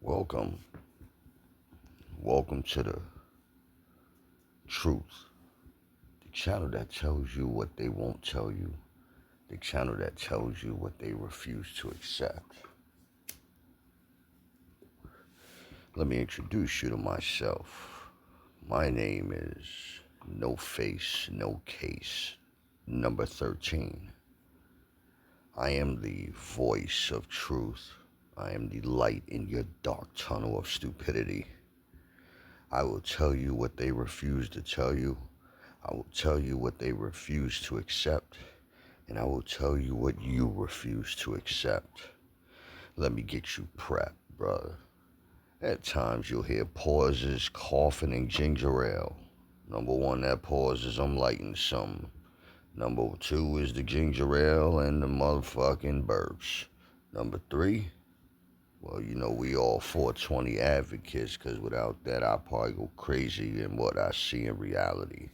Welcome. Welcome to the truth. The channel that tells you what they won't tell you. The channel that tells you what they refuse to accept. Let me introduce you to myself. My name is No Face, No Case, number 13. I am the voice of truth. I am the light in your dark tunnel of stupidity. I will tell you what they refuse to tell you. I will tell you what they refuse to accept, and I will tell you what you refuse to accept. Let me get you prepped, brother. At times you'll hear pauses, coughing, and ginger ale. Number one, that pause is I'm lighting something. Number two is the ginger ale and the motherfucking burps. Number three, well, we all 420 advocates, because without that, I'll probably go crazy in what I see in reality.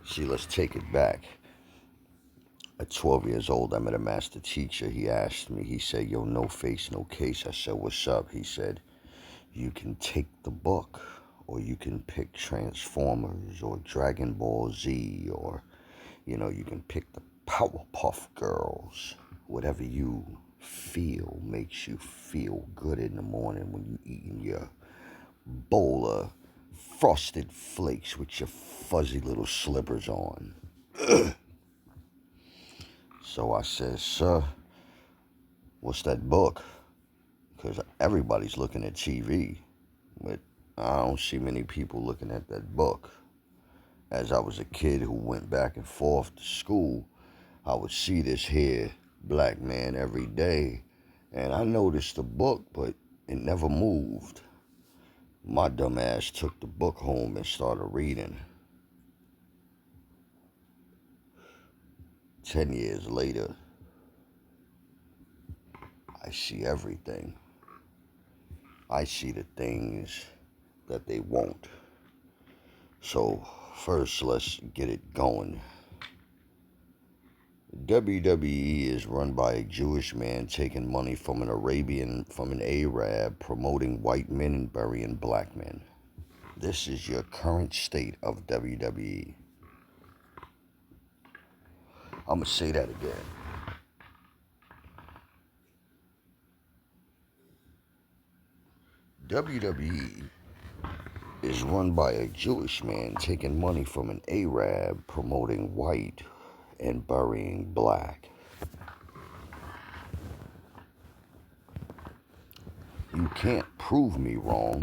See, let's take it back. At 12 years old, I met a master teacher. He asked me, he said, yo, no face, no case. I said, what's up? He said, you can take the book, or you can pick Transformers, or Dragon Ball Z, or, you can pick the Powerpuff Girls. Whatever you feel makes you feel good in the morning when you eating your bowl of Frosted Flakes with your fuzzy little slippers on. So I said, sir, what's that book? Because everybody's looking at TV, but I don't see many people looking at that book. As I was a kid who went back and forth to school, I would see this here black man every day, and I noticed the book, but it never moved. My dumb ass took the book home and started reading. 10 years later, I see everything. I see the things that they won't. So first, let's get it going. WWE is run by a Jewish man taking money from an Arab, promoting white men and burying black men. This is your current state of WWE. I'm going to say that again. WWE is run by a Jewish man taking money from an Arab, promoting white and burying black. You can't prove me wrong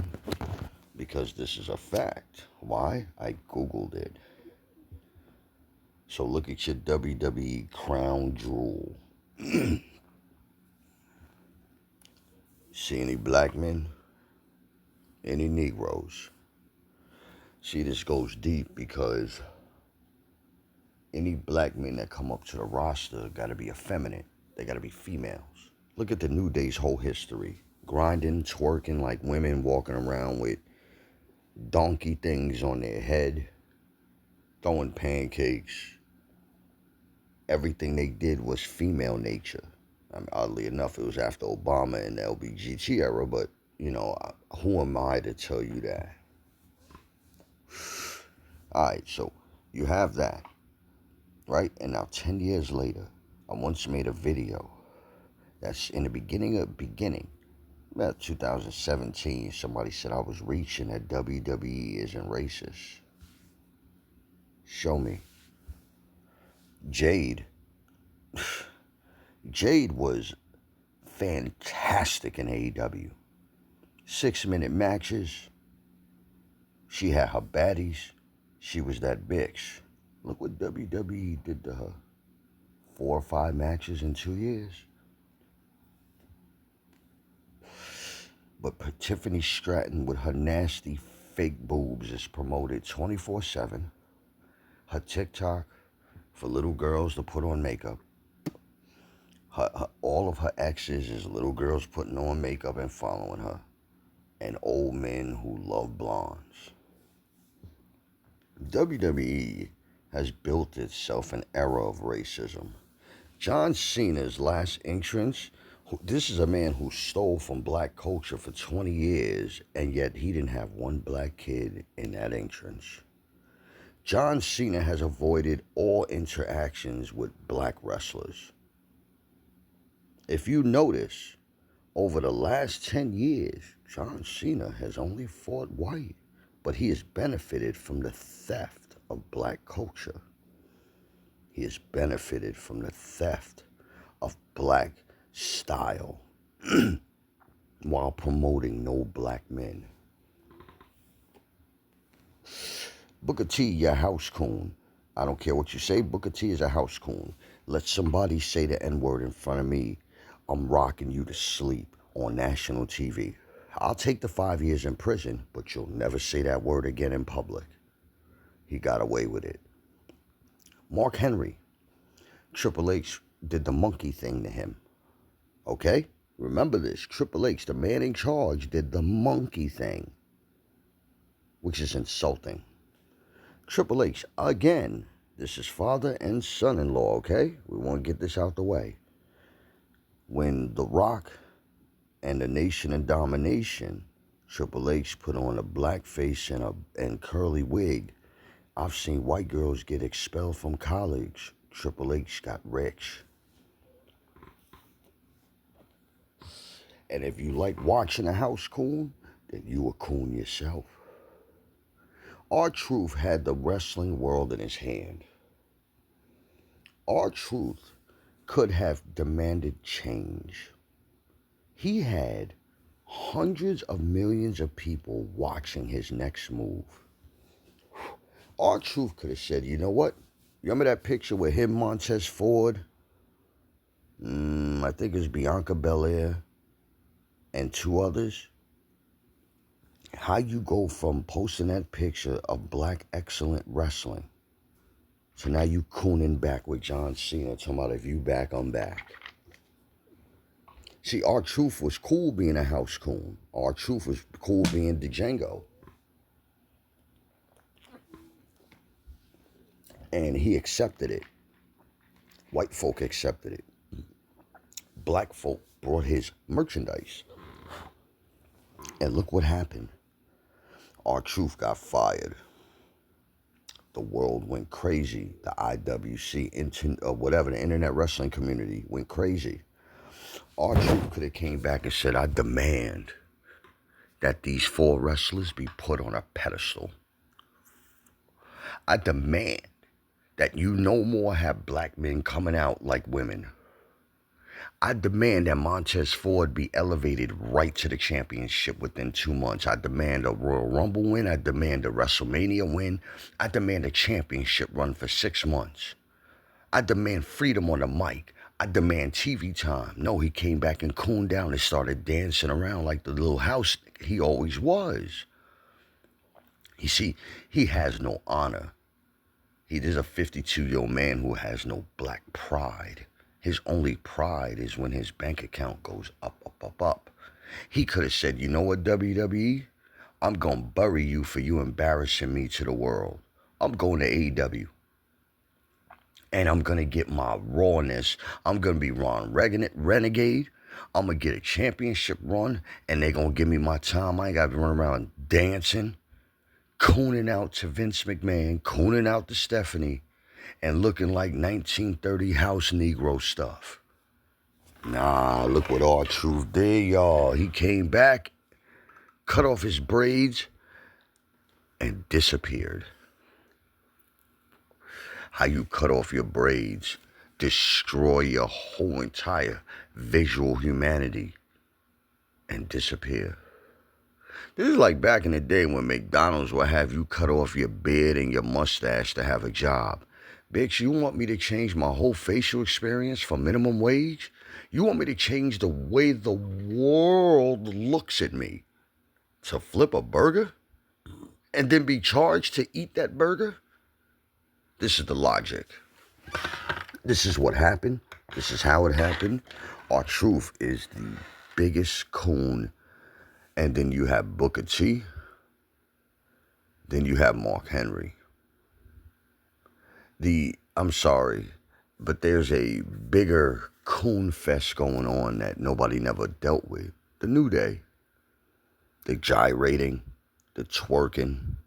because this is a fact. Why? I Googled it. So look at your WWE crown jewel. See any black men? Any Negroes? See, this goes deep because any black men that come up to the roster gotta be effeminate. They gotta be females. Look at the New Day's whole history. Grinding, twerking like women, walking around with donkey things on their head, throwing pancakes. Everything they did was female nature. I mean, oddly enough, it was after Obama and the LBGT era, but, who am I to tell you that? Alright, so you have that, right? And now 10 years later, I once made a video that's in the beginning, about 2017, somebody said I was reaching that WWE isn't racist. Show me. Jade was fantastic in AEW. 6-minute matches. She had her baddies. She was that bitch. Look what WWE did to her. 4 or 5 matches in 2 years. But Tiffany Stratton with her nasty fake boobs is promoted 24/7. Her TikTok for little girls to put on makeup. All of her exes is little girls putting on makeup and following her. And old men who love blondes. WWE has built itself an era of racism. John Cena's last entrance, this is a man who stole from black culture for 20 years, and yet he didn't have one black kid in that entrance. John Cena has avoided all interactions with black wrestlers. If you notice, over the last 10 years, John Cena has only fought white, but he has benefited from the theft of black culture. He has benefited from the theft of black style while promoting no black men. Booker T, your house coon. I don't care what you say, Booker T is a house coon. Let somebody say the N-word in front of me, I'm rocking you to sleep on national TV. I'll take the 5 years in prison, but you'll never say that word again in public. He got away with it. Mark Henry. Triple H did the monkey thing to him. Okay? Remember this. Triple H, the man in charge, did the monkey thing, which is insulting. Triple H, again, this is father and son-in-law, okay? We want to get this out the way. When The Rock and the Nation of Domination, Triple H put on a black face and curly wig, I've seen white girls get expelled from college. Triple H got rich. And if you like watching a house coon, then you a coon yourself. R-Truth had the wrestling world in his hand. R-Truth could have demanded change. He had hundreds of millions of people watching his next move. R-Truth could have said, you know what? Remember that picture with him, Montez Ford? I think it was Bianca Belair and two others. How you go from posting that picture of black excellent wrestling to now you cooning back with John Cena, talking about if you back, I'm back. See, R-Truth was cool being a house coon. R-Truth was cool being Django. And he accepted it. White folk accepted it. Black folk brought his merchandise. And look what happened. R-Truth got fired. The world went crazy. The IWC, whatever, the internet wrestling community went crazy. R-Truth could have came back and said, I demand that these 4 wrestlers be put on a pedestal. I demand that you no more have black men coming out like women. I demand that Montez Ford be elevated right to the championship within 2 months. I demand a Royal Rumble win. I demand a WrestleMania win. I demand a championship run for 6 months. I demand freedom on the mic. I demand TV time. No, he came back and cooled down and started dancing around like the little house he always was. You see, he has no honor. He is a 52-year-old man who has no black pride. His only pride is when his bank account goes up, up, up, up. He could have said, you know what, WWE? I'm going to bury you for you embarrassing me to the world. I'm going to AEW. And I'm going to get my rawness. I'm going to be Ron Renegade. I'm going to get a championship run. And they're going to give me my time. I ain't got to run around dancing, cooning out to Vince McMahon, cooning out to Stephanie, and looking like 1930 house Negro stuff. Nah, look what R-Truth did, y'all. He came back, cut off his braids, and disappeared. How you cut off your braids, destroy your whole entire visual humanity, and disappear. This is like back in the day when McDonald's would have you cut off your beard and your mustache to have a job. Bitch, you want me to change my whole facial experience for minimum wage? You want me to change the way the world looks at me to flip a burger and then be charged to eat that burger? This is the logic. This is what happened. This is how it happened. R-Truth is the biggest coon. And then you have Booker T. Then you have Mark Henry. I'm sorry, But there's a bigger coon fest going on that nobody never dealt with. The New Day. The gyrating. The twerking.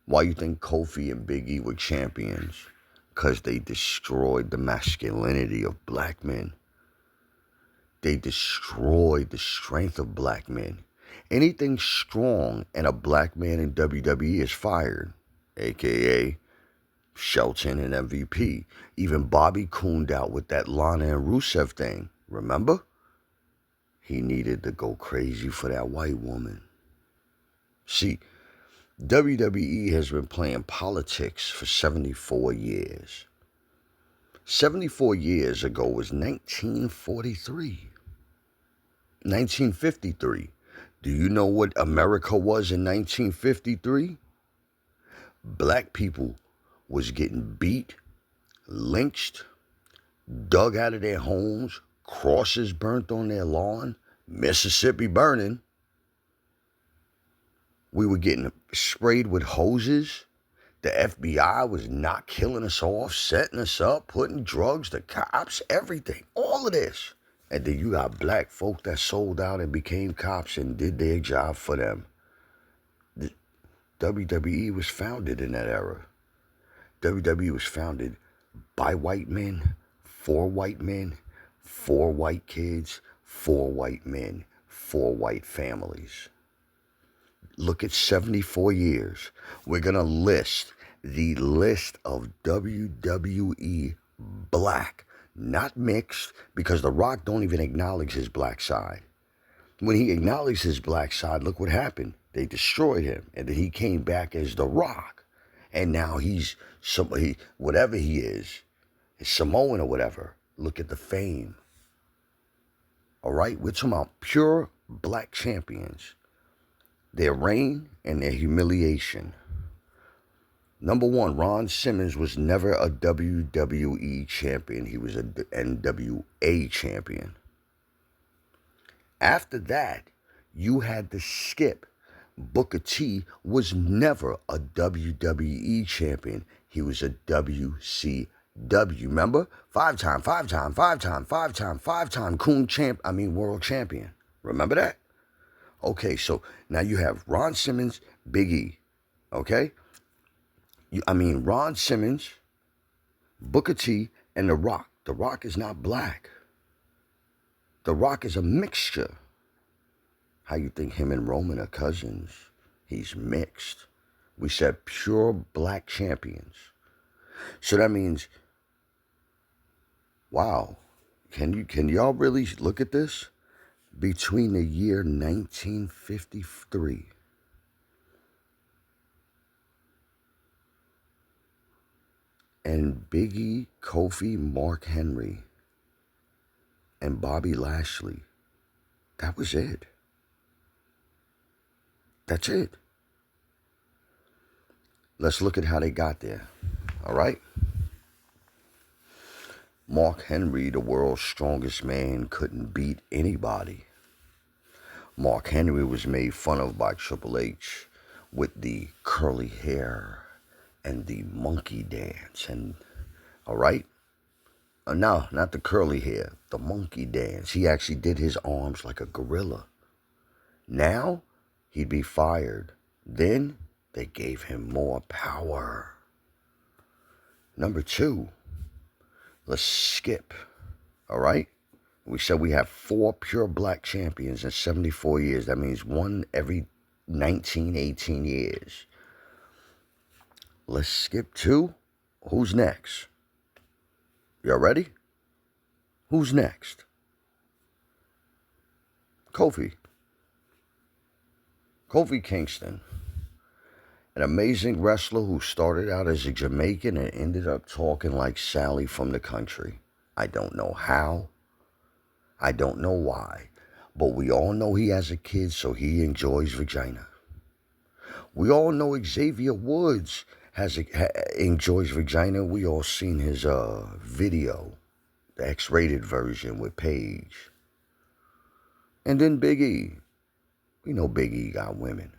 Why you think Kofi and Big E were champions? Because they destroyed the masculinity of black men. They destroyed the strength of black men. Anything strong and a black man in WWE is fired, a.k.a. Shelton and MVP. Even Bobby cooned out with that Lana and Rusev thing. Remember? He needed to go crazy for that white woman. See, WWE has been playing politics for 74 years. 74 years ago was 1943. 1953. Do you know what America was in 1953? Black people was getting beat, lynched, dug out of their homes, crosses burnt on their lawn, Mississippi burning. We were getting sprayed with hoses. The FBI was not killing us off, setting us up, putting drugs, the cops, everything, all of this. And then you got black folk that sold out and became cops and did their job for them. The WWE was founded in that era. WWE was founded by white men, for white kids, for white men, for white families. Look at 74 years. We're going to list the list of WWE black, not mixed, because The Rock don't even acknowledge his black side. When he acknowledged his black side, look what happened. They destroyed him, and then he came back as The Rock. And now he's somebody, whatever he is Samoan or whatever. Look at the fame. All right? We're talking about pure black champions. Their reign and their humiliation. Number one, Ron Simmons was never a WWE champion. He was an NWA champion. After that, you had to skip. Booker T was never a WWE champion. He was a WCW. Remember? Five-time world champion. Remember that? Okay, so now you have Ron Simmons, Big E. Okay? Ron Simmons, Booker T, and The Rock. The Rock is not black. The Rock is a mixture. How you think him and Roman are cousins? He's mixed. We said pure black champions. So that means, wow, can y'all really look at this? Between the year 1953 and Biggie, Kofi, Mark Henry, and Bobby Lashley, that was it. That's it. Let's look at how they got there. All right? Mark Henry, the world's strongest man, couldn't beat anybody. Mark Henry was made fun of by Triple H with the curly hair and the monkey dance. And all right? No, not the curly hair, the monkey dance. He actually did his arms like a gorilla. Now, he'd be fired. Then, they gave him more power. Number two, let's skip. All right? We said we have 4 pure black champions in 74 years. That means one every 19, 18 years. Let's skip to who's next? Y'all ready? Who's next? Kofi. Kofi Kingston. An amazing wrestler who started out as a Jamaican and ended up talking like Sally from the country. I don't know how. I don't know why. But we all know he has a kid, so he enjoys vagina. We all know Xavier Woods enjoys vagina. We all seen his video, the X-rated version with Paige. And then Big E. We know Big E got women.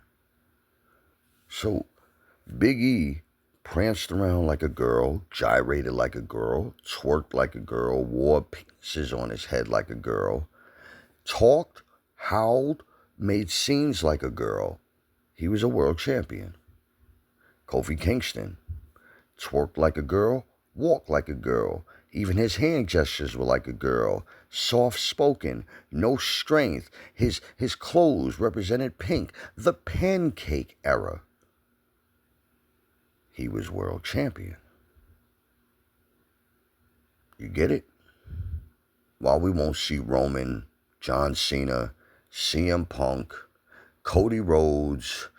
So Big E pranced around like a girl, gyrated like a girl, twerked like a girl, wore pieces on his head like a girl, talked, howled, made scenes like a girl. He was a world champion. Kofi Kingston twerked like a girl, walked like a girl. Even his hand gestures were like a girl. Soft-spoken, no strength. His clothes represented pink, the pancake era. He was world champion. You get it? While we won't see Roman, John Cena, CM Punk, Cody Rhodes,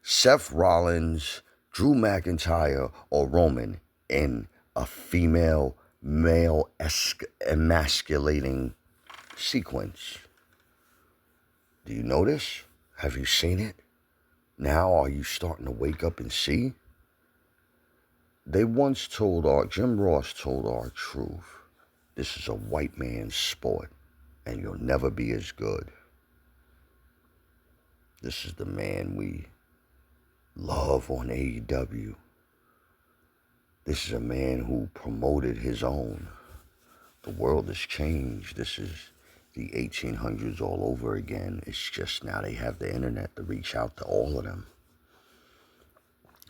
Seth Rollins, Drew McIntyre, or Roman in a female, male emasculating sequence. Do you notice? Have you seen it? Now are you starting to wake up and see? They once told Jim Ross told R-Truth, this is a white man's sport and you'll never be as good. This is the man we love on AEW. This is a man who promoted his own. The world has changed. This is the 1800s all over again. It's just now they have the internet to reach out to all of them.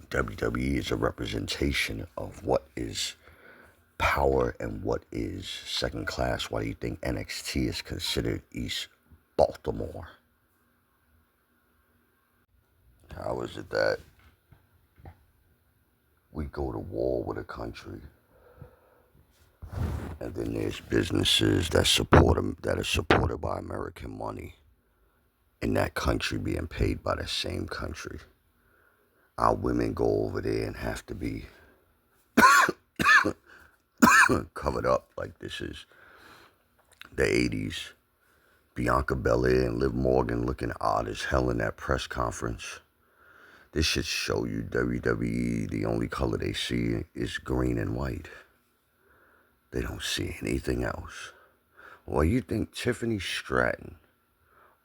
WWE is a representation of what is power and what is second class. Why do you think NXT is considered East Baltimore? How is it that we go to war with a country and then there's businesses that support them, that are supported by American money, in that country being paid by the same country? Our women go over there and have to be covered up like this is the 80s. Bianca Belair and Liv Morgan looking odd as hell in that press conference. This should show you WWE, the only color they see is green and white. They don't see anything else. Well, you think Tiffany Stratton,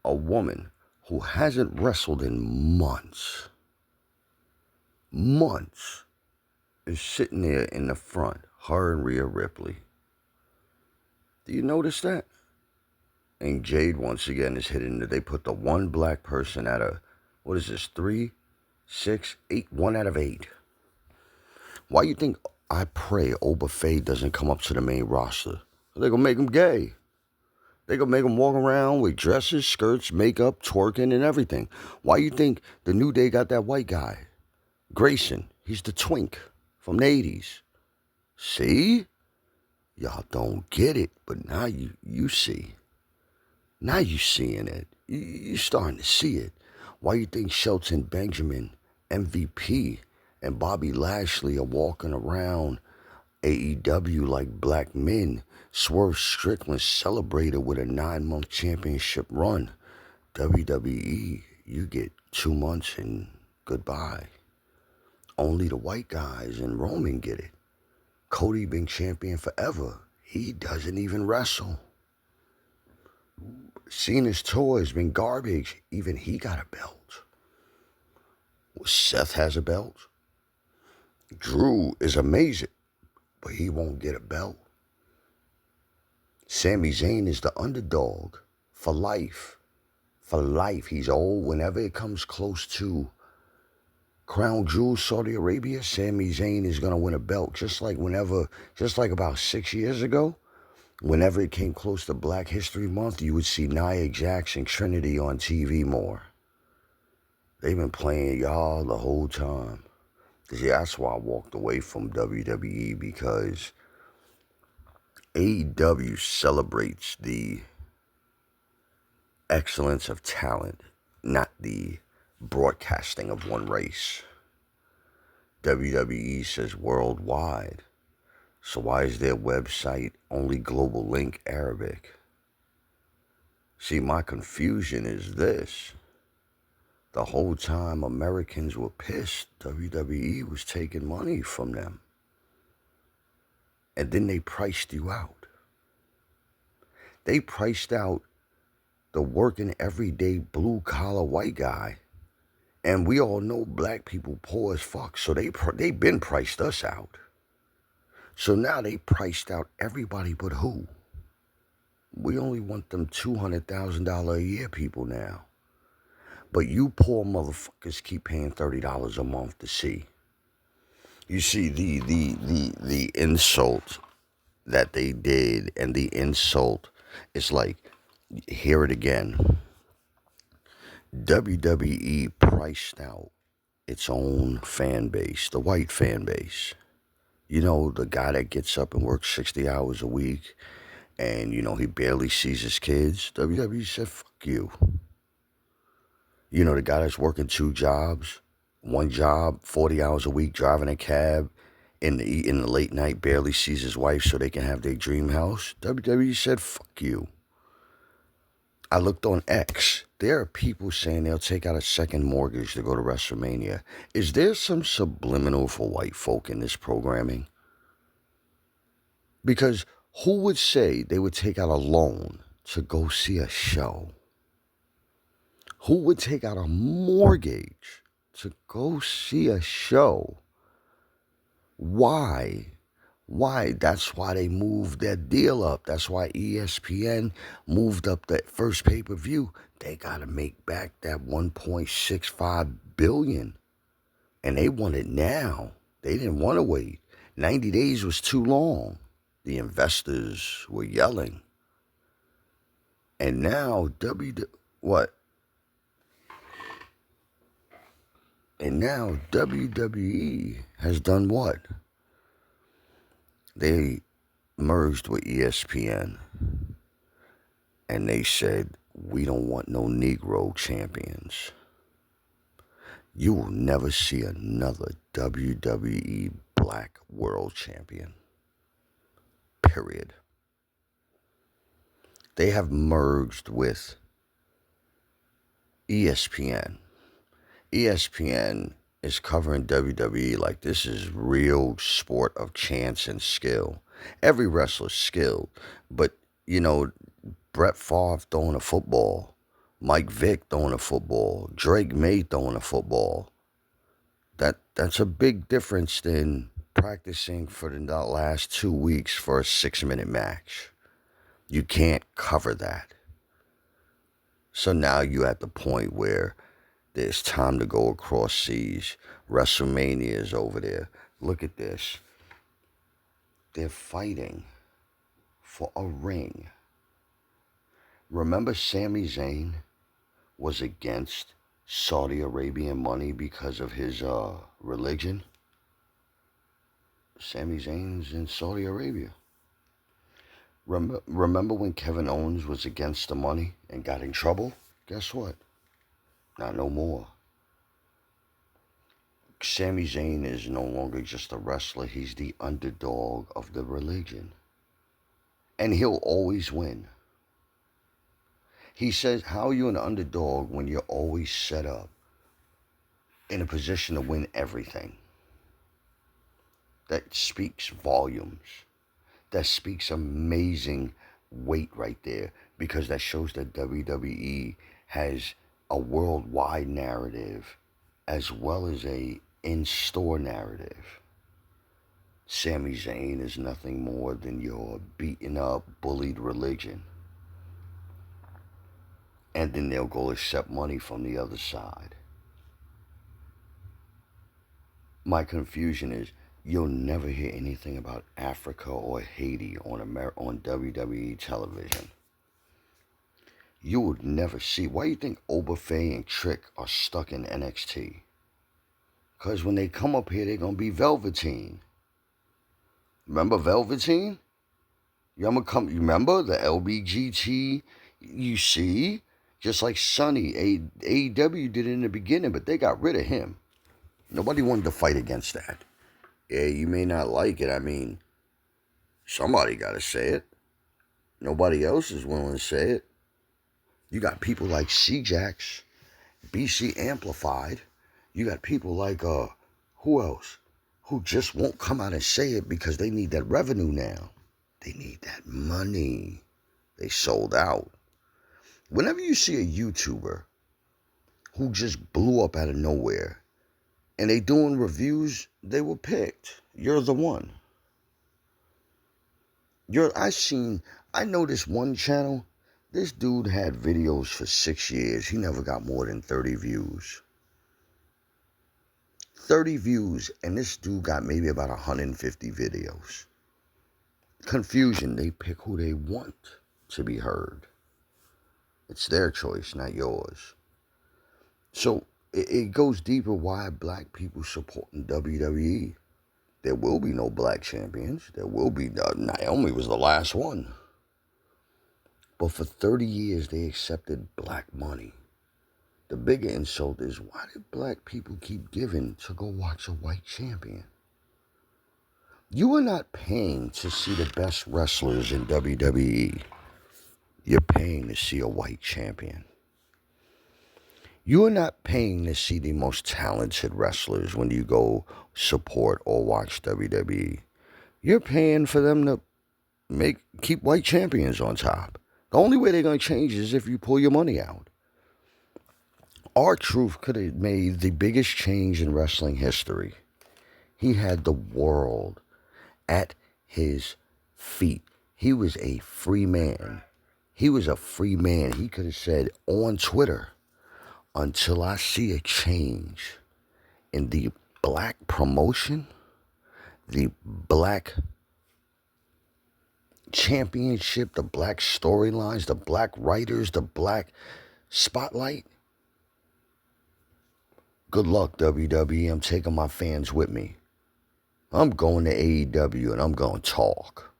a woman who hasn't wrestled in months, is sitting there in the front, her and Rhea Ripley. Do you notice that? And Jade, once again, is hitting that they put the one black person at a, what is this, 3, 6, 8, 1 out of 8. Why you think, I pray, Oba Fade doesn't come up to the main roster? They're going to make him gay. They're going to make him walk around with dresses, skirts, makeup, twerking, and everything. Why you think the New Day got that white guy? Grayson, he's the twink from the 80s. See? Y'all don't get it, but now you see. Now you seeing it. You starting to see it. Why you think Shelton Benjamin, MVP, and Bobby Lashley are walking around AEW like black men? Swerve Strickland celebrated with a 9-month championship run. WWE, you get 2 months and goodbye. Only the white guys and Roman get it. Cody been champion forever. He doesn't even wrestle. Cena's tour has been garbage. Even he got a belt. Seth has a belt. Drew is amazing, but he won't get a belt. Sami Zayn is the underdog for life. For life. He's old. Whenever it comes close to Crown Jewel, Saudi Arabia, Sami Zayn is going to win a belt. Just like about 6 years ago, whenever it came close to Black History Month, you would see Nia Jax and Trinity on TV more. They've been playing y'all the whole time. See, that's why I walked away from WWE, because AEW celebrates the excellence of talent, not the broadcasting of one race. WWE says worldwide. So why is their website only Global Link Arabic? See, my confusion is this. The whole time Americans were pissed, WWE was taking money from them. And then they priced you out. They priced out the working everyday blue collar white guy And we all know black people poor as fuck, so they been priced us out. So now they priced out everybody but who? We only want them $200,000 a year people now. But you poor motherfuckers keep paying $30 a month to see. You see the insult that they did, and the insult is like, hear it again. WWE priced out its own fan base, the white fan base. You know, the guy that gets up and works 60 hours a week and, you know, he barely sees his kids. WWE said, fuck you. You know, the guy that's working 2 jobs, 1 job, 40 hours a week, driving a cab in the late night, barely sees his wife so they can have their dream house. WWE said, fuck you. I looked on X. There are people saying they'll take out a second mortgage to go to WrestleMania. Is there some subliminal for white folk in this programming? Because who would say they would take out a loan to go see a show? Who would take out a mortgage to go see a show? Why? Why? That's why they moved that deal up. That's why ESPN moved up that first pay-per-view. They got to make back that $1.65 billion. And they want it now. They didn't want to wait. 90 days was too long. The investors were yelling. And now what? And now WWE has done what? They merged with ESPN, and they said, we don't want no Negro champions. You will never see another WWE black world champion. Period. They have merged with ESPN. ESPN is covering WWE like this is real sport of chance and skill. Every wrestler's skilled, but, you know, Brett Favre throwing a football, Mike Vick throwing a football, Drake May throwing a football. That's a big difference than practicing for the last 2 weeks for a 6-minute match. You can't cover that. So now you're at the point where there's time to go across seas. WrestleMania is over there. Look at this. They're fighting for a ring. Remember Sami Zayn was against Saudi Arabian money because of his religion? Sami Zayn's in Saudi Arabia. Remember when Kevin Owens was against the money and got in trouble? Guess what? Not no more. Sami Zayn is no longer just a wrestler. He's the underdog of the religion. And he'll always win. He says, how are you an underdog when you're always set up in a position to win everything? That speaks volumes. That speaks amazing weight right there, because that shows that WWE has a worldwide narrative as well as a in-store narrative. Sami Zayn is nothing more than your beaten up, bullied religion. And then they'll go accept money from the other side. My confusion is, you'll never hear anything about Africa or Haiti on WWE television. You would never see. Why do you think Oberfay and Trick are stuck in NXT? Because when they come up here, they're going to be Velveteen. Remember Velveteen? You remember the LBGT? You see? Just like Sonny. AEW did it in the beginning, but they got rid of him. Nobody wanted to fight against that. Yeah, you may not like it. I mean, somebody got to say it. Nobody else is willing to say it. You got people like C-Jax, BC Amplified. You got people like, who else? Who just won't come out and say it because they need that revenue now. They need that money. They sold out. Whenever you see a YouTuber who just blew up out of nowhere. And they doing reviews, they were picked. You're the one. I know this one channel. This dude had videos for 6 years. He never got more than 30 views. 30 views, and this dude got maybe about 150 videos. Confusion, they pick who they want to be heard. It's their choice, not yours. So it goes deeper why black people supporting WWE. There will be no black champions. There will be, Naomi was the last one. But for 30 years, they accepted black money. The bigger insult is, why did black people keep giving to go watch a white champion? You are not paying to see the best wrestlers in WWE. You're paying to see a white champion. You are not paying to see the most talented wrestlers when you go support or watch WWE. You're paying for them to keep white champions on top. The only way they're going to change is if you pull your money out. R-Truth could have made the biggest change in wrestling history. He had the world at his feet. He was a free man. He was a free man. He could have said on Twitter, until I see a change in the black promotion, the black championship, the black storylines, the black writers, the black spotlight, good luck, WWE. I'm taking my fans with me. I'm going to AEW and I'm going to talk.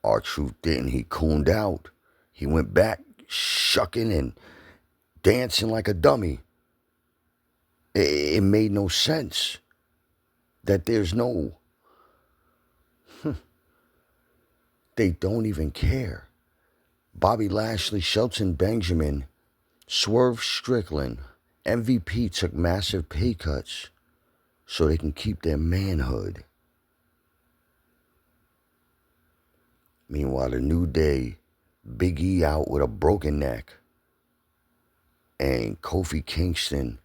R-Truth didn't. He cooned out. He went back shucking and dancing like a dummy. It made no sense that there's no... They don't even care. Bobby Lashley, Shelton Benjamin, Swerve Strickland, MVP took massive pay cuts so they can keep their manhood. Meanwhile, the New Day, Big E out with a broken neck, and Kofi Kingston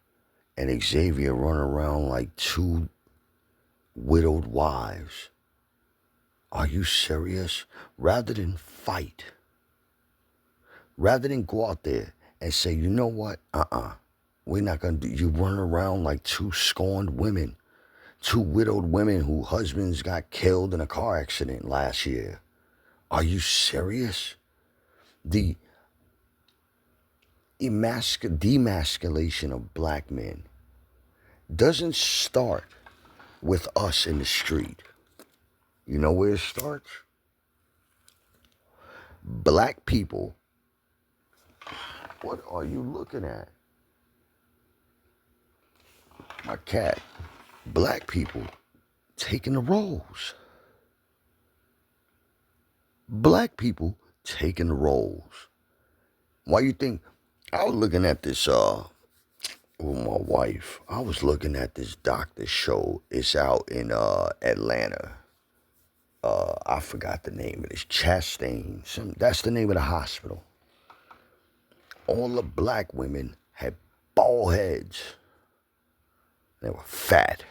and Xavier run around like two widowed wives. Are you serious? Rather than fight, rather than go out there and say, you know what, we're not going to do, you run around like two scorned women, two widowed women whose husbands got killed in a car accident last year. Are you serious? The demasculation of black men doesn't start with us in the street. You know where it starts? Black people. What are you looking at? My cat. Black people taking the roles. Black people taking the roles. Why you think? I was looking at this with my wife. I was looking at this doctor show. It's out in Atlanta. I forgot the name of it. Chastain. That's the name of the hospital. All the black women had bald heads. They were fat.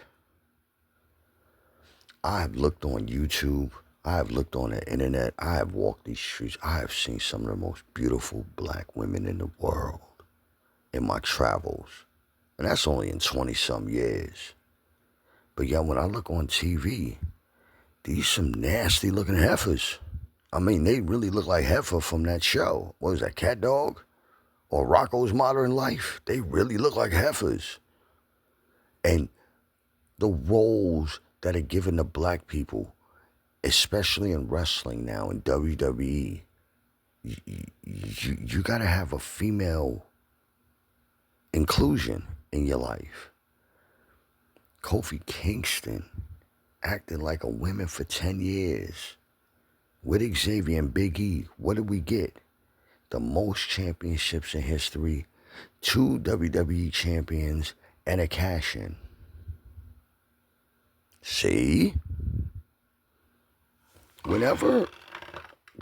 I have looked on YouTube. I have looked on the internet. I have walked these streets. I have seen some of the most beautiful black women in the world in my travels. And that's only in 20-some years. But yeah, when I look on TV, these some nasty looking heifers. I mean, they really look like heifer from that show. What was that, Cat Dog? Or Rocco's Modern Life? They really look like heifers. And the roles that are given to black people, especially in wrestling now, in WWE, you got to have a female inclusion in your life. Kofi Kingston acted like a woman for 10 years. With Xavier and Big E, what did we get? The most championships in history, 2 WWE champions, and a cash-in. See? Whenever,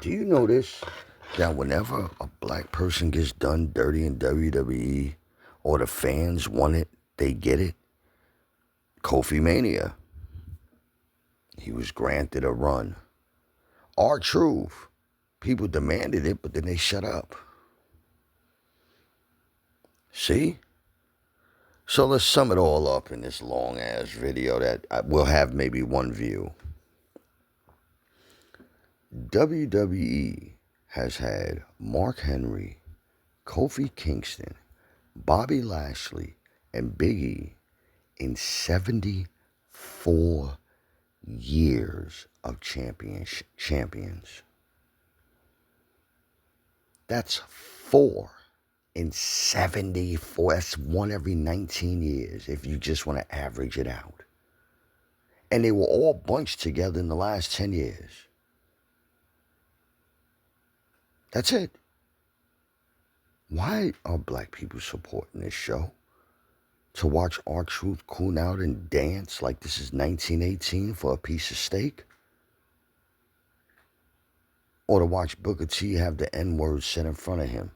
do you notice that whenever a black person gets done dirty in WWE or the fans want it, they get it. Kofi Mania. He was granted a run. R-Truth. People demanded it, but then they shut up. See? So let's sum it all up in this long ass video that will have maybe one view. WWE has had Mark Henry, Kofi Kingston, Bobby Lashley, and Big E in 74 years of champions. That's 4 in 74. That's 1 every 19 years if you just want to average it out. And they were all bunched together in the last 10 years. That's it. Why are black people supporting this show? To watch R-Truth coon out and dance like this is 1918 for a piece of steak? Or to watch Booker T have the N-word set in front of him?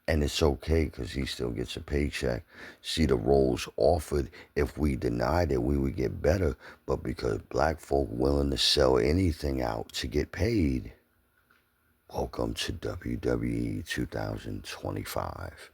And it's okay because he still gets a paycheck. See, the roles offered, if we denied it, we would get better. But because black folk willing to sell anything out to get paid, welcome to WWE 2025.